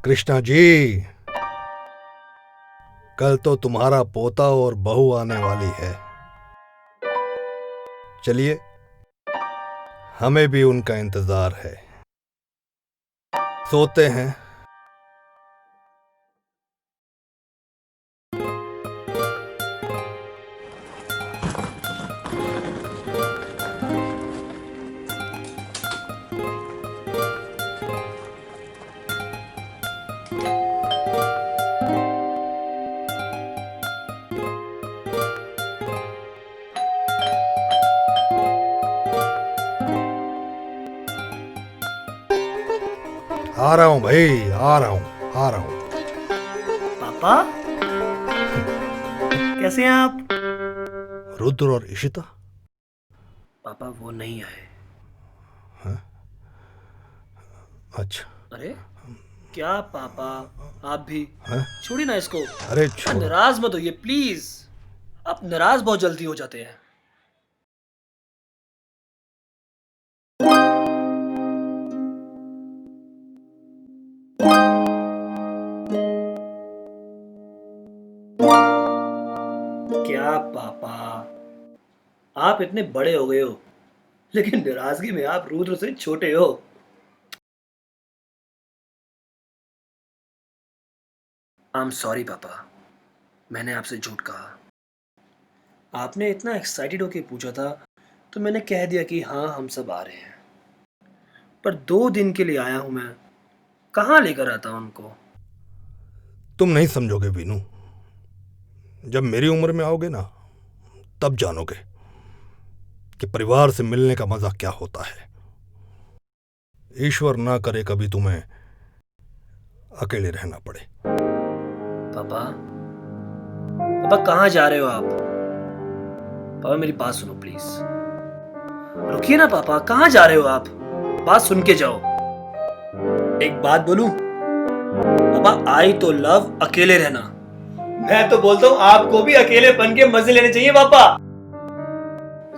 कृष्णा जी, कल तो तुम्हारा पोता और बहू आने वाली है। चलिए, हमें भी उनका इंतजार है। सोते हैं। आ रहा हूं भाई, आ रहा हूं, आ रहा हूं। पापा, कैसे हैं आप? रुद्र और इशिता? पापा वो नहीं आए। अच्छा। अरे क्या पापा, आप भी हैं? छोड़िए ना इसको। अरे पापा छोड़ो। नाराज मत होइए प्लीज। आप नाराज बहुत जल्दी हो जाते हैं। क्या पापा, आप इतने बड़े हो गए हो, लेकिन नाराजगी में आप रुद्र से छोटे हो। आई एम सॉरी पापा, मैंने आपसे झूठ कहा। आपने इतना एक्साइटेड होके पूछा था तो मैंने कह दिया कि हाँ हम सब आ रहे हैं। पर 2 दिन के लिए आया हूं मैं, कहाँ लेकर आता उनको? तुम नहीं समझोगे वीनू। जब मेरी उम्र में आओगे ना, तब जानोगे कि परिवार से मिलने का मजा क्या होता है। ईश्वर ना करे कभी तुम्हें अकेले रहना पड़े। पापा, पापा कहाँ जा रहे हो आप? पापा मेरी बात सुनो प्लीज। रुकिए ना पापा, कहाँ जा रहे हो आप? बात सुन के जाओ। एक बात बोलूं पापा, आई तो लव अकेले रहना। मैं तो बोलता हूँ आपको भी अकेलेपन के मजे लेने चाहिए पापा।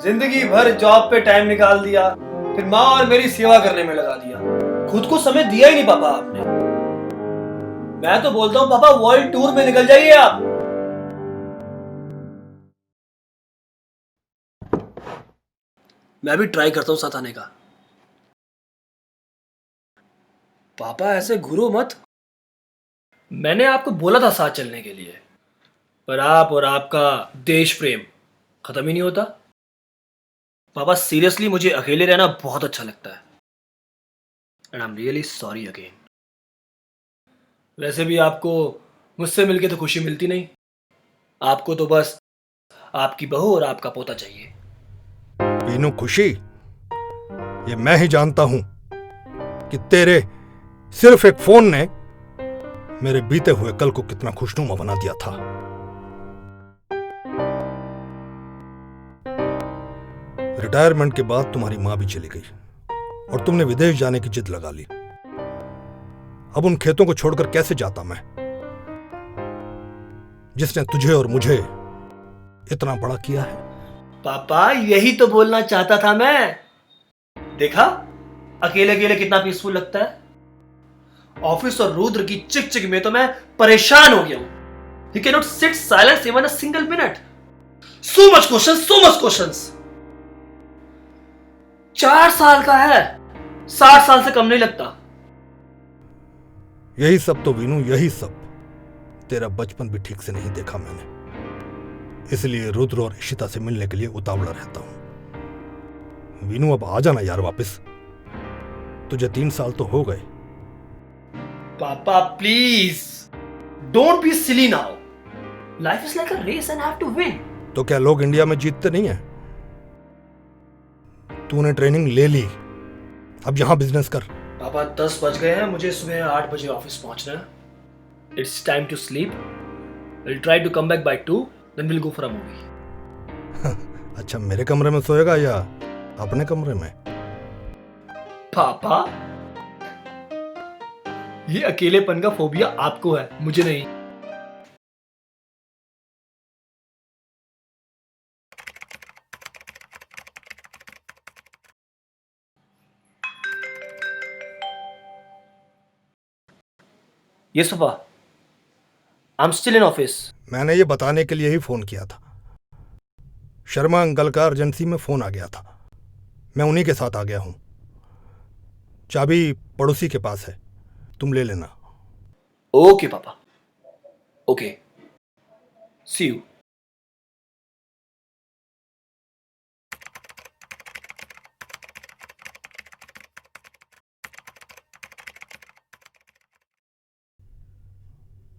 जिंदगी भर जॉब पे टाइम निकाल दिया, फिर माँ और मेरी सेवा करने में लगा दिया, खुद को समय दिया ही नहीं पापा आपने। मैं तो बोलता हूँ पापा वर्ल्ड टूर में निकल जाइए आप। मैं भी ट्राई करता हूँ साथ आने का। पापा ऐसे घूरो मत। मैंने आपको बोला था साथ चलने के लिए, पर आप और आपका देश प्रेम खत्म ही नहीं होता। पापा सीरियसली मुझे अकेले रहना बहुत अच्छा लगता है, and I am really sorry again. वैसे भी आपको मुझसे मिलके तो खुशी मिलती नहीं, आपको तो बस आपकी बहू और आपका पोता चाहिए। वीनू, खुशी ये मैं ही जानता हूं कि तेरे सिर्फ एक फोन ने मेरे बीते हुए कल को कितना खुशनुमा बना दिया था। रिटायरमेंट के बाद तुम्हारी मां भी चली गई और तुमने विदेश जाने की जिद लगा ली। अब उन खेतों को छोड़कर कैसे जाता मैं, जिसने तुझे और मुझे इतना बड़ा किया है। पापा यही तो बोलना चाहता था मैं। देखा, अकेले अकेले कितना पीसफुल लगता है। ऑफिस और रुद्र की चिक चिक में तो मैं परेशान हो गया हूं। He can not sit silence even a single minute. So much question, so much questions. 4 साल का है, 60 साल से कम नहीं लगता। यही सब तो वीनू, यही सब। तेरा बचपन भी ठीक से नहीं देखा मैंने, इसलिए रुद्र और इशिता से मिलने के लिए उतावला रहता हूं। वीनू, अब आ जाना यार वापस। तुझे 3 साल तो हो गए। पापा please don't be silly now. Life is like a race and have to win. तो क्या लोग इंडिया में जीतते नहीं है? तूने ट्रेनिंग ले ली, अब यहां बिजनेस कर। पापा 10 बज गए हैं, मुझे सुबह 8 बजे ऑफिस पहुंचना है। It's time to sleep. Will try to come back by 2, then will go for a movie. अच्छा, मेरे कमरे में सोएगा या अपने कमरे में? पापा ये अकेलेपन का फोबिया आपको है, मुझे नहीं। Yes papa, I am still in office. मैंने ये बताने के लिए ही फोन किया था। शर्मा अंकल का अर्जेंसी में फोन आ गया था। मैं उन्हीं के साथ आ गया हूं। चाबी पड़ोसी के पास है, तुम ले लेना। ओके पापा, okay, see you.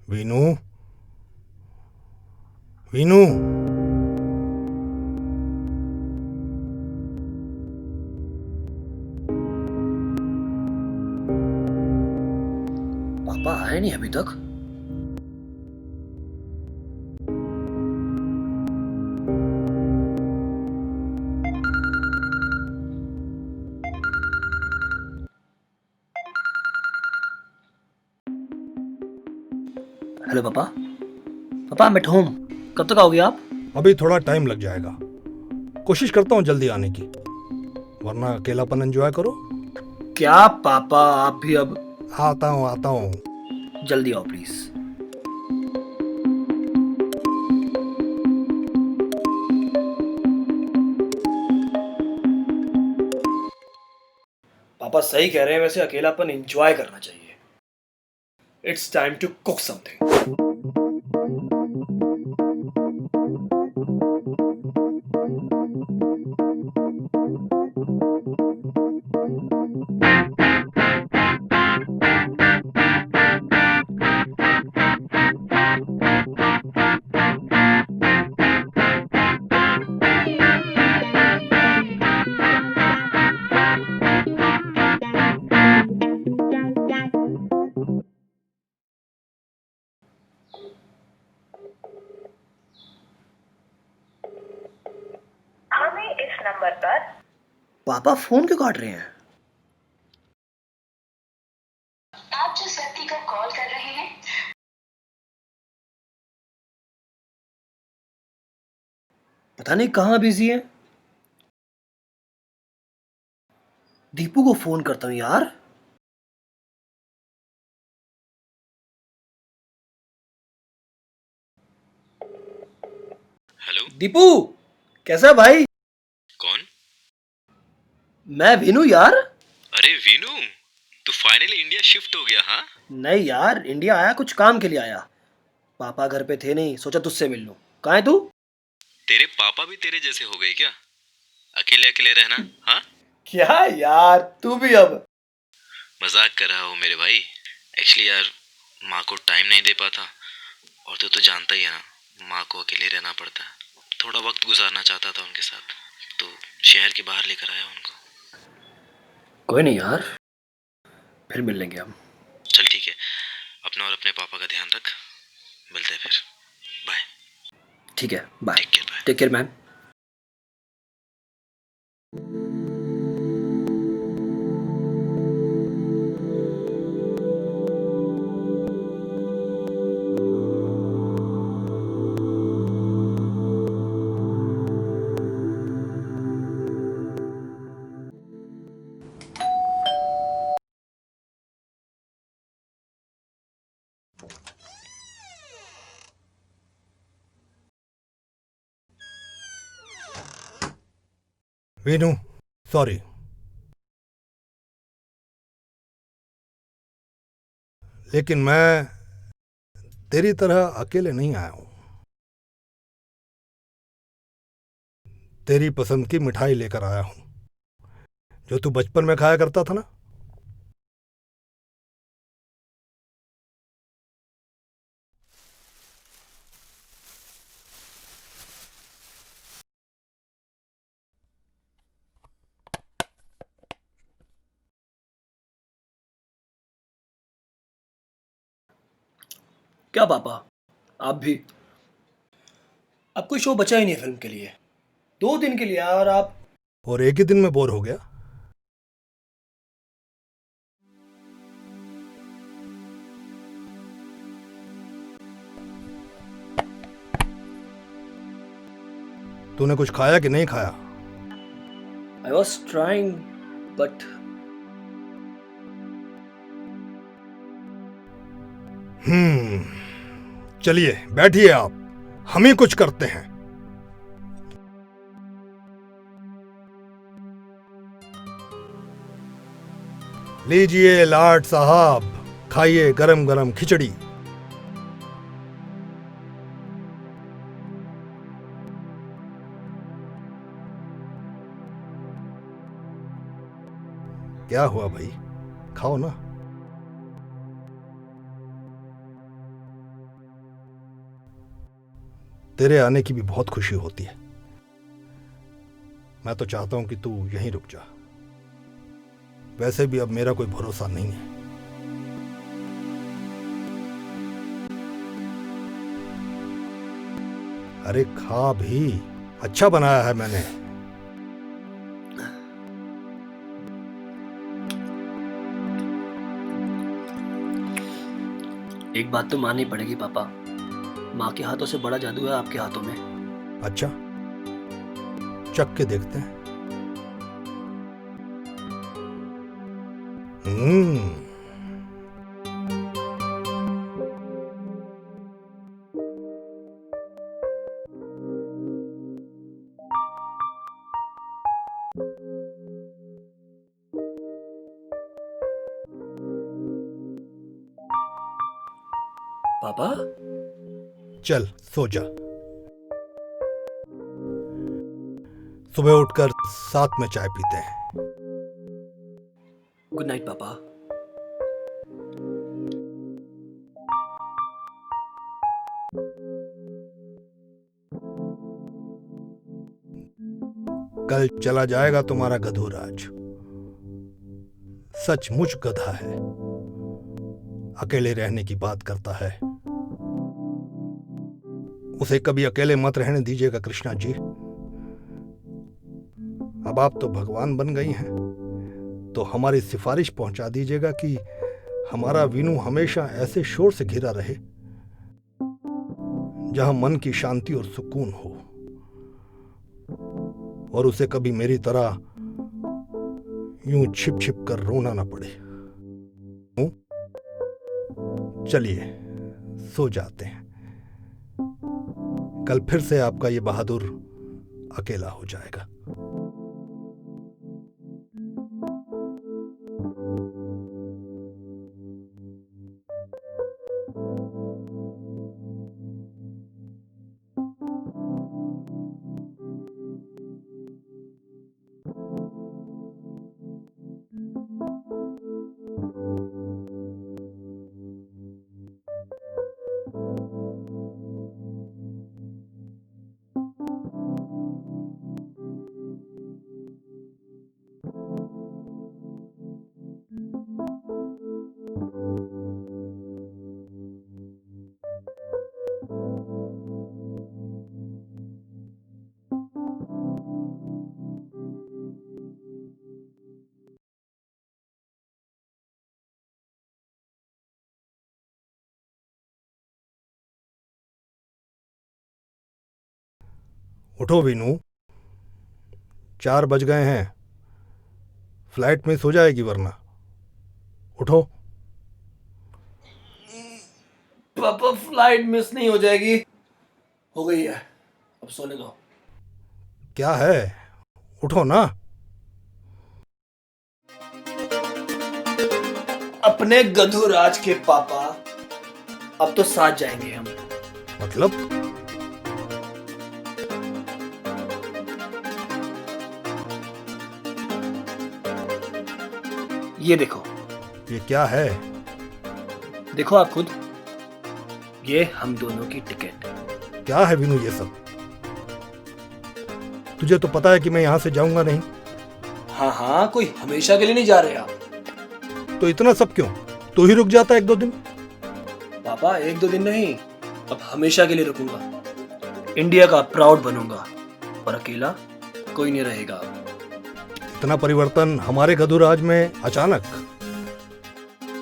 Veenu, Veenu, पापा आए नहीं अभी तक। हेलो पापा, पापा आई एम एट होम। कब तक आओगे आप? अभी थोड़ा टाइम लग जाएगा। कोशिश करता हूं जल्दी आने की, वरना अकेलापन एंजॉय करो। क्या पापा, आप भी अब। आता हूं, आता हूं। जल्दी आओ प्लीज। पापा सही कह रहे हैं, वैसे अकेलापन एंजॉय करना चाहिए। It's time to cook something. हमें इस नंबर पर पापा फोन क्यों काट रहे हैं? आप जिस व्यक्ति को कॉल कर रहे हैं पता नहीं कहाँ बिजी है। दीपू को फोन करता हूँ यार। हेलो। दीपू, कैसा है भाई? कौन? मैं वीनू यार। अरे वीनू, तू फाइनली इंडिया शिफ्ट हो गया? हाँ, नहीं यार, इंडिया आया कुछ काम के लिए आया। पापा घर पे थे नहीं, सोचा तुझसे मिल लूं। कहाँ है तू? तेरे पापा भी तेरे जैसे हो गए क्या? अकेले अकेले रहना। हाँ, क्या यार, तू भी अब। मजाक कर रहा हो मेरे भाई। एक्चुअली यार, माँ को टाइम नहीं दे पाता, और तू तो जानता ही है ना, माँ को अकेले रहना पड़ता है। थोड़ा वक्त गुजारना चाहता था उनके साथ, तो शहर के बाहर लेकर आया उनको। कोई नहीं यार, फिर मिल लेंगे हम। चल ठीक है, अपना और अपने पापा का ध्यान रख। मिलते हैं फिर। बाय। ठीक है, bye. Take care. Bye. Take care man. Veenu, sorry. लेकिन मैं तेरी तरह अकेले नहीं आया हूं। तेरी पसंद की मिठाई लेकर आया हूं, जो तू बचपन में खाया करता था ना। क्या पापा, आप भी? अब कोई शो बचा ही नहीं है फिल्म के लिए। 2 दिन के लिए आया और आप। और एक ही दिन में बोर हो गया। तूने कुछ खाया कि नहीं खाया? आई वॉज ट्राइंग, बट चलिए बैठिए आप, हम ही कुछ करते हैं। लीजिए लाट साहब, खाइए गरम गरम खिचड़ी। क्या हुआ भाई, खाओ ना। तेरे आने की भी बहुत खुशी होती है। मैं तो चाहता हूं कि तू यहीं रुक जा। वैसे भी अब मेरा कोई भरोसा नहीं है। अरे खा भी, अच्छा बनाया है मैंने। एक बात तो माननी पड़ेगी पापा, माँ के हाथों से बड़ा जादू है आपके हाथों में। अच्छा, चख के देखते हैं। पापा चल सो जा। सुबह उठकर साथ में चाय पीते हैं। गुड नाइट पापा। कल चला जाएगा तुम्हारा गधूराज। सचमुच गधा है, अकेले रहने की बात करता है। उसे कभी अकेले मत रहने दीजिएगा कृष्णा जी। अब आप तो भगवान बन गई हैं, तो हमारी सिफारिश पहुंचा दीजिएगा कि हमारा वीनू हमेशा ऐसे शोर से घिरा रहे जहां मन की शांति और सुकून हो, और उसे कभी मेरी तरह यूं छिप छिप कर रोना ना पड़े। चलिए सो जाते हैं, कल फिर से आपका ये बहादुर अकेला हो जाएगा। उठो वीनू, 4 बज गए हैं। फ्लाइट में सो जाएगी वरना। उठो। पापा फ्लाइट मिस नहीं हो जाएगी? हो गई है, अब सोने दो। क्या है, उठो ना। अपने गधूराज के पापा, अब तो साथ जाएंगे हम। मतलब? ये देखो। ये क्या है? देखो आप खुद, ये हम दोनों की टिकट। क्या है वीनू ये सब? तुझे तो पता है कि मैं यहां से जाऊंगा नहीं। हाँ हाँ, कोई हमेशा के लिए नहीं जा रहे आप। तो इतना सब क्यों? तू ही रुक जाता 1-2 दिन। पापा 1-2 दिन नहीं, अब हमेशा के लिए रुकूंगा। इंडिया का प्राउड बनूंगा, और अकेला कोई नहीं रहेगा। इतना परिवर्तन हमारे गधूराज में अचानक?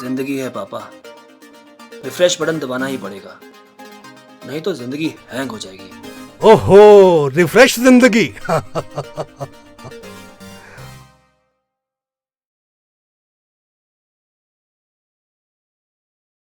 जिंदगी है पापा, रिफ्रेश बटन दबाना ही पड़ेगा, नहीं तो जिंदगी हैंग हो जाएगी। ओहो, रिफ्रेश जिंदगी।